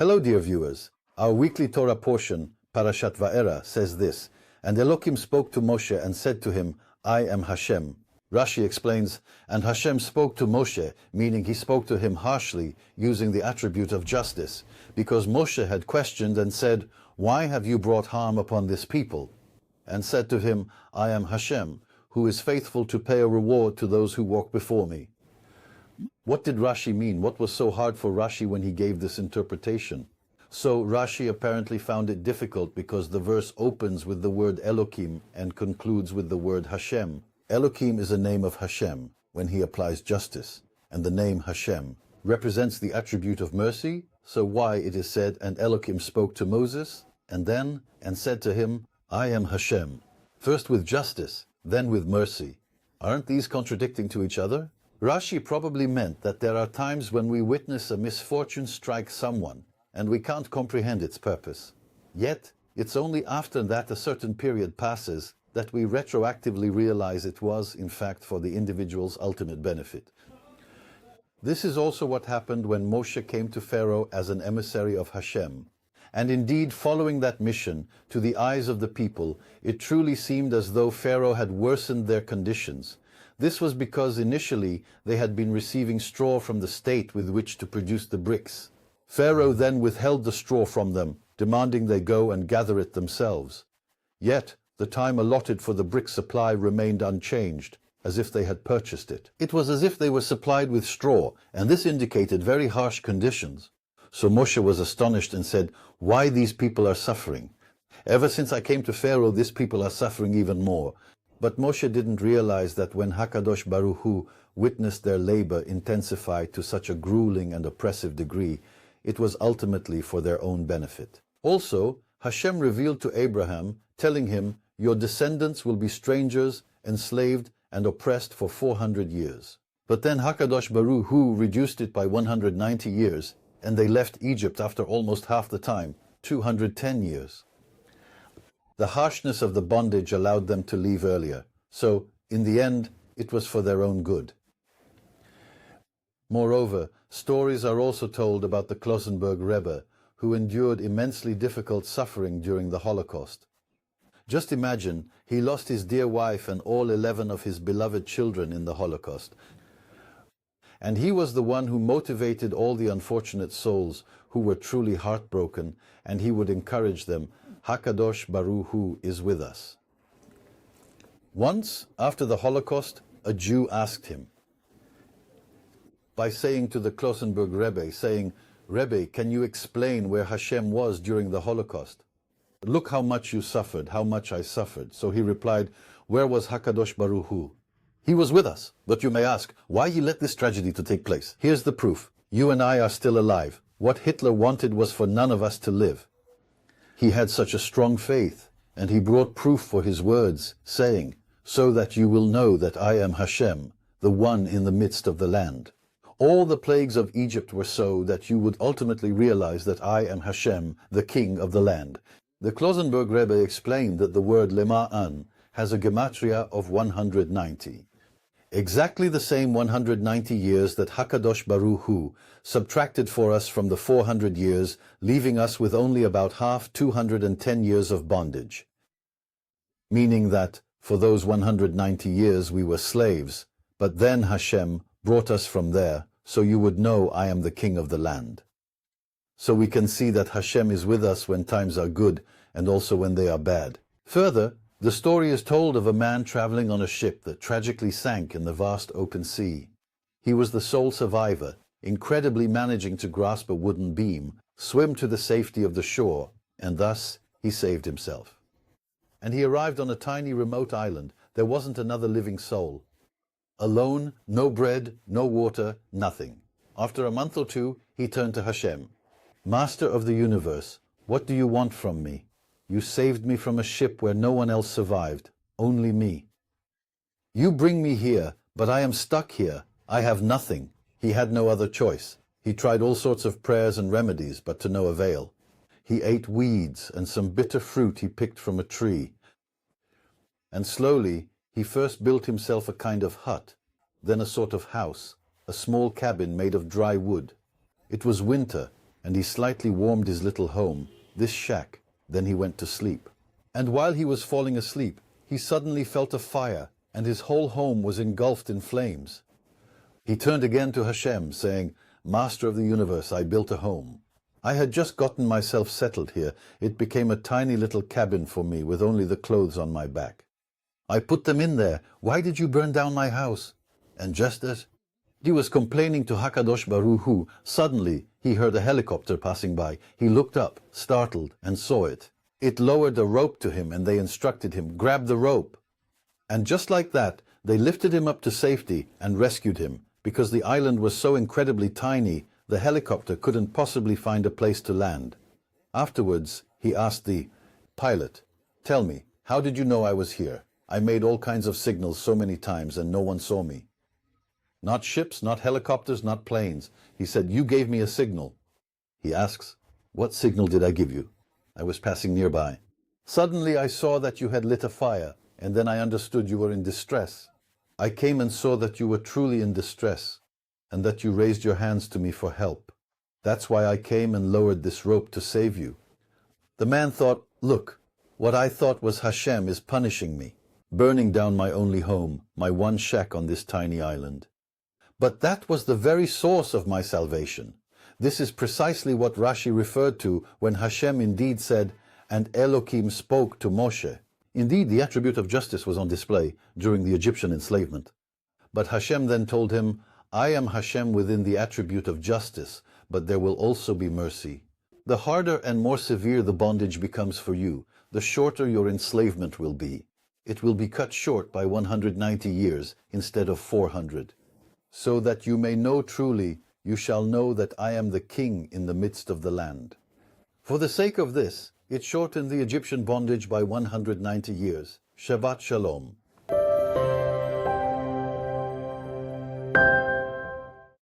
Hello, dear viewers. Our weekly Torah portion, Parashat Vaera, says this, "And Elohim spoke to Moshe and said to him, I am Hashem." Rashi explains, "And Hashem spoke to Moshe," meaning he spoke to him harshly, using the attribute of justice, because Moshe had questioned and said, "Why have you brought harm upon this people?" And said to him, "I am Hashem, who is faithful to pay a reward to those who walk before me." What did Rashi mean? What was so hard for Rashi when he gave this interpretation? So Rashi apparently found it difficult because the verse opens with the word Elohim and concludes with the word Hashem. Elohim is a name of Hashem when he applies justice, and the name Hashem represents the attribute of mercy. So why it is said, "And Elohim spoke to Moses," and then, "and said to him, I am Hashem," first with justice, then with mercy. Aren't these contradicting to each other? Rashi probably meant that there are times when we witness a misfortune strike someone, and we can't comprehend its purpose. Yet, it's only after that a certain period passes that we retroactively realize it was, in fact, for the individual's ultimate benefit. This is also what happened when Moshe came to Pharaoh as an emissary of Hashem. And indeed, following that mission, to the eyes of the people, it truly seemed as though Pharaoh had worsened their conditions. This was because initially they had been receiving straw from the state with which to produce the bricks. Pharaoh then withheld the straw from them, demanding they go and gather it themselves. Yet, the time allotted for the brick supply remained unchanged, as if they had purchased it. It was as if they were supplied with straw, and this indicated very harsh conditions. So Moshe was astonished and said, "Why these people are suffering? Ever since I came to Pharaoh, these people are suffering even more." But Moshe didn't realize that when HaKadosh Baruch Hu witnessed their labor intensify to such a grueling and oppressive degree, it was ultimately for their own benefit. Also, Hashem revealed to Abraham, telling him, "Your descendants will be strangers, enslaved, and oppressed for 400 years. But then HaKadosh Baruch Hu reduced it by 190 years, and they left Egypt after almost half the time, 210 years. The harshness of the bondage allowed them to leave earlier, so, in the end, it was for their own good. Moreover, stories are also told about the Klausenberg Rebbe, who endured immensely difficult suffering during the Holocaust. Just imagine, he lost his dear wife and all 11 of his beloved children in the Holocaust. And he was the one who motivated all the unfortunate souls who were truly heartbroken, and he would encourage them, "HaKadosh Baruch Hu is with us." Once, after the Holocaust, a Jew asked him, by saying to the Klausenberg Rebbe, saying, "Rebbe, can you explain where Hashem was during the Holocaust? Look how much you suffered, how much I suffered." So he replied, "Where was HaKadosh Baruch Hu? He was with us." But you may ask, why he let this tragedy to take place? Here's the proof. You and I are still alive. What Hitler wanted was for none of us to live. He had such a strong faith, and he brought proof for his words, saying, "So that you will know that I am Hashem, the one in the midst of the land." All the plagues of Egypt were so that you would ultimately realize that I am Hashem, the king of the land. The Klausenberg Rebbe explained that the word lema'an has a gematria of 190. Exactly the same 190 years that HaKadosh Baruch Hu subtracted for us from the 400 years, leaving us with only about half 210 years of bondage. Meaning that, for those 190 years we were slaves, but then Hashem brought us from there, so you would know I am the king of the land. So we can see that Hashem is with us when times are good, and also when they are bad. Further, the story is told of a man traveling on a ship that tragically sank in the vast open sea. He was the sole survivor, incredibly managing to grasp a wooden beam, swim to the safety of the shore, and thus he saved himself. And he arrived on a tiny remote island. There wasn't another living soul. Alone, no bread, no water, nothing. After a month or two, he turned to Hashem. "Master of the universe, what do you want from me? You saved me from a ship where no one else survived, only me. You bring me here, but I am stuck here. I have nothing." He had no other choice. He tried all sorts of prayers and remedies, but to no avail. He ate weeds and some bitter fruit he picked from a tree. And slowly, he first built himself a kind of hut, then a sort of house, a small cabin made of dry wood. It was winter, and he slightly warmed his little home, this shack. Then he went to sleep. And while he was falling asleep, he suddenly felt a fire, and his whole home was engulfed in flames. He turned again to Hashem, saying, "Master of the universe, I built a home. I had just gotten myself settled here. It became a tiny little cabin for me with only the clothes on my back. I put them in there. Why did you burn down my house?" And just as he was complaining to Hakadosh Baruch Hu, suddenly he heard a helicopter passing by. He looked up, startled, and saw it. It lowered a rope to him, and they instructed him, "Grab the rope." And just like that, they lifted him up to safety and rescued him. Because the island was so incredibly tiny, the helicopter couldn't possibly find a place to land. Afterwards, he asked the pilot, "Tell me, how did you know I was here? I made all kinds of signals so many times and no one saw me." "Not ships, not helicopters, not planes." He said, "You gave me a signal." He asks, "What signal did I give you?" "I was passing nearby. Suddenly I saw that you had lit a fire, and then I understood you were in distress. I came and saw that you were truly in distress, and that you raised your hands to me for help. That's why I came and lowered this rope to save you." The man thought, "Look, what I thought was Hashem is punishing me, burning down my only home, my one shack on this tiny island. But that was the very source of my salvation." This is precisely what Rashi referred to when Hashem indeed said, "And Elohim spoke to Moshe." Indeed, the attribute of justice was on display during the Egyptian enslavement. But Hashem then told him, "I am Hashem within the attribute of justice, but there will also be mercy. The harder and more severe the bondage becomes for you, the shorter your enslavement will be. It will be cut short by 190 years instead of 400. So that you may know truly, you shall know that I am the king in the midst of the land." For the sake of this, it shortened the Egyptian bondage by 190 years. Shabbat Shalom.